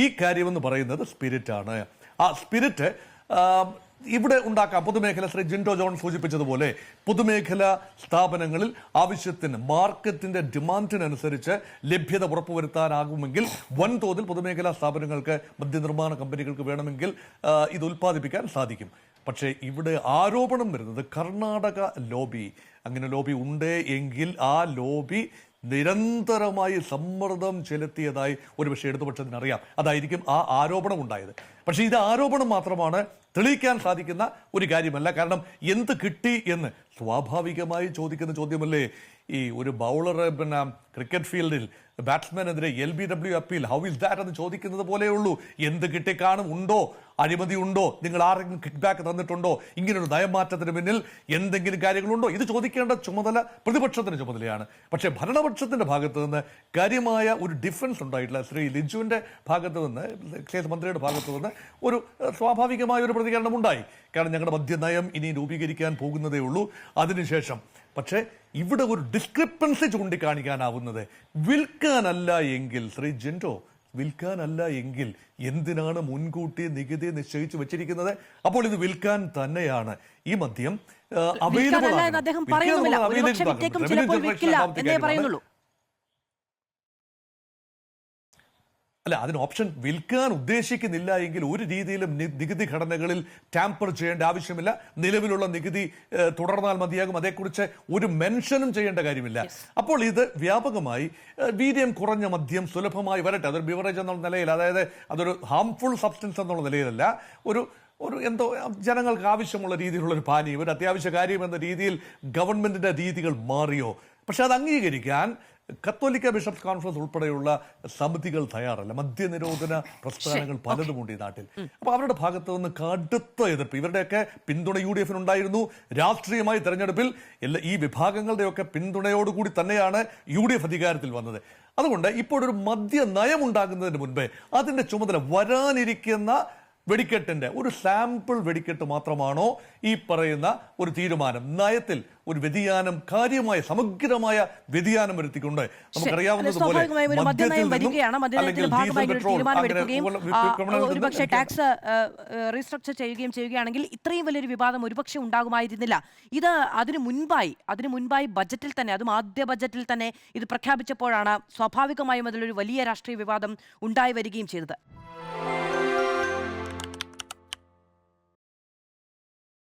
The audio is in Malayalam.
ഈ കാര്യമെന്ന് പറയുന്നത് സ്പിരിറ്റാണ്. ആ സ്പിരിറ്റ് ഇവിടെ ഉണ്ടാക്കാം. പൊതുമേഖല ശ്രീ ജിൻഡോ ജോൺ സൂചിപ്പിച്ചതുപോലെ പൊതുമേഖലാ സ്ഥാപനങ്ങളിൽ ആവശ്യത്തിന് മാർക്കറ്റിന്റെ ഡിമാൻഡിനനുസരിച്ച് ലഭ്യത ഉറപ്പുവരുത്താനാകുമെങ്കിൽ വൻതോതിൽ പൊതുമേഖലാ സ്ഥാപനങ്ങൾക്ക് മദ്യനിർമ്മാണ കമ്പനികൾക്ക് വേണമെങ്കിൽ ഇത് ഉൽപ്പാദിപ്പിക്കാൻ സാധിക്കും. പക്ഷേ ഇവിടെ ആരോപണം വരുന്നത് കർണാടക ലോബി, അങ്ങനെ ലോബി ഉണ്ട് എങ്കിൽ ആ ലോബി നിരന്തരമായി സമ്മർദ്ദം ചെലുത്തിയതായി ഒരുപക്ഷെ ഇടതുപക്ഷത്തിനറിയാം. അതായിരിക്കും ആ ആരോപണം ഉണ്ടായത്. പക്ഷേ ഇത് ആരോപണം മാത്രമാണ്, തെളിയിക്കാൻ സാധിക്കുന്ന ഒരു കാര്യമല്ല. കാരണം എന്ത് കിട്ടി എന്ന് സ്വാഭാവികമായി ചോദിക്കുന്ന ചോദ്യമല്ലേ ഈ ഒരു ബൗളർ ക്രിക്കറ്റ് ഫീൽഡിൽ ബാറ്റ്സ്മാനെതിരെ LBW appeal, how is that എന്ന് ചോദിക്കുന്നത് പോലെയുള്ളൂ. എന്ത് കിട്ടിക്കാണും, ഉണ്ടോ അഴിമതി ഉണ്ടോ, നിങ്ങൾ ആരെങ്കിലും കിക്ക് ബാക്ക് തന്നിട്ടുണ്ടോ, ഇങ്ങനൊരു നയമാറ്റത്തിന് പിന്നിൽ എന്തെങ്കിലും കാര്യങ്ങളുണ്ടോ, ഇത് ചോദിക്കേണ്ട ചുമതല പ്രതിപക്ഷത്തിന്റെ ചുമതലയാണ്. പക്ഷേ ഭരണപക്ഷത്തിന്റെ ഭാഗത്ത് നിന്ന് കാര്യമായ ഒരു ഡിഫറൻസ് ഉണ്ടായിട്ടില്ല. ശ്രീ ലിജുവിന്റെ ഭാഗത്ത് നിന്ന്, എക്സൈസ് മന്ത്രിയുടെ ഭാഗത്ത് നിന്ന് ഒരു സ്വാഭാവികമായ ഒരു പ്രതികരണം ഉണ്ടായി. കാരണം ഞങ്ങളുടെ മദ്യനയം ഇനി രൂപീകരിക്കാൻ പോകുന്നതേ ഉള്ളൂ, അതിനുശേഷം. പക്ഷേ ഇവിടെ ഒരു ഡിസ്ക്രിപ്പൻസി ചൂണ്ടിക്കാണിക്കാനാവുന്നത് വിൽക്കാനല്ല എങ്കിൽ, ശ്രീ ജിൻഡോ, വിൽക്കാനല്ല എങ്കിൽ എന്തിനാണ് മുൻകൂട്ടി നികുതി നിശ്ചയിച്ചു വെച്ചിരിക്കുന്നത്? അപ്പോൾ ഇത് വിൽക്കാൻ തന്നെയാണ്. ഈ മദ്യം അവൈലബിൾ ആണ്. അല്ല, അതിന് ഓപ്ഷൻ വിൽക്കാൻ ഉദ്ദേശിക്കുന്നില്ല എങ്കിൽ ഒരു രീതിയിലും നികുതി ഘടനകളിൽ ടാമ്പർ ചെയ്യേണ്ട ആവശ്യമില്ല. നിലവിലുള്ള നികുതി തുടർന്നാൽ മതിയാകും. അതേക്കുറിച്ച് ഒരു മെൻഷനും ചെയ്യേണ്ട കാര്യമില്ല. അപ്പോൾ ഇത് വ്യാപകമായി വീര്യം കുറഞ്ഞ മദ്യം സുലഭമായി വരട്ടെ. അതൊരു ബിവറേജ് എന്നുള്ള നിലയിൽ, അതായത് അതൊരു ഹാംഫുൾ സബ്സ്റ്റൻസ് എന്നുള്ള നിലയിലല്ല, ഒരു എന്തോ ജനങ്ങൾക്ക് ആവശ്യമുള്ള രീതിയിലുള്ള ഒരു പാനീയം, ഒരു അത്യാവശ്യ കാര്യം എന്ന രീതിയിൽ ഗവൺമെന്റിന്റെ രീതികൾ മാറിയോ? പക്ഷെ അത് അംഗീകരിക്കാൻ കത്തോലിക്ക ബിഷപ്സ് കോൺഫറൻസ് ഉൾപ്പെടെയുള്ള സമിതികൾ തയ്യാറല്ല. മദ്യനിരോധന പ്രസ്ഥാനങ്ങൾ പലതുമുണ്ട് ഈ നാട്ടിൽ. അപ്പൊ അവരുടെ ഭാഗത്ത് നിന്ന് കടുത്ത എതിർപ്പ്. ഇവരുടെയൊക്കെ പിന്തുണ UDF ഉണ്ടായിരുന്നു. രാഷ്ട്രീയമായി തെരഞ്ഞെടുപ്പിൽ ഈ വിഭാഗങ്ങളുടെയൊക്കെ പിന്തുണയോടുകൂടി തന്നെയാണ് UDF അധികാരത്തിൽ വന്നത്. അതുകൊണ്ട് ഇപ്പോഴൊരു മദ്യ നയം ഉണ്ടാകുന്നതിന് മുൻപേ അതിന്റെ ചുമതല വരാനിരിക്കുന്ന വെടിക്കെട്ടിന്റെ ഒരു സാമ്പിൾ വെടിക്കെട്ട് മാത്രമാണോ ഈ പറയുന്ന ഒരു തീരുമാനം? നയത്തിൽ ഒരു വ്യതിയാനം, കാര്യമായ സമഗ്രമായ വ്യതിയാനം വരുത്തിക്കൊണ്ട് നമുക്കറിയാവുന്നതുപോലെ ഒരുപക്ഷെ ടാക്സ് റീസ്ട്രക്ചർ ചെയ്യുകയാണെങ്കിൽ ഇത്രയും വലിയൊരു വിവാദം ഒരുപക്ഷെ ഉണ്ടാകുമായിരുന്നില്ല. ഇത് അതിനു മുൻപായി ബജറ്റിൽ തന്നെ, അതും ആദ്യ ബജറ്റിൽ തന്നെ ഇത് പ്രഖ്യാപിച്ചപ്പോഴാണ് സ്വാഭാവികമായും അതിലൊരു വലിയ രാഷ്ട്രീയ വിവാദം ഉണ്ടായി വരികയും ചെയ്തത്.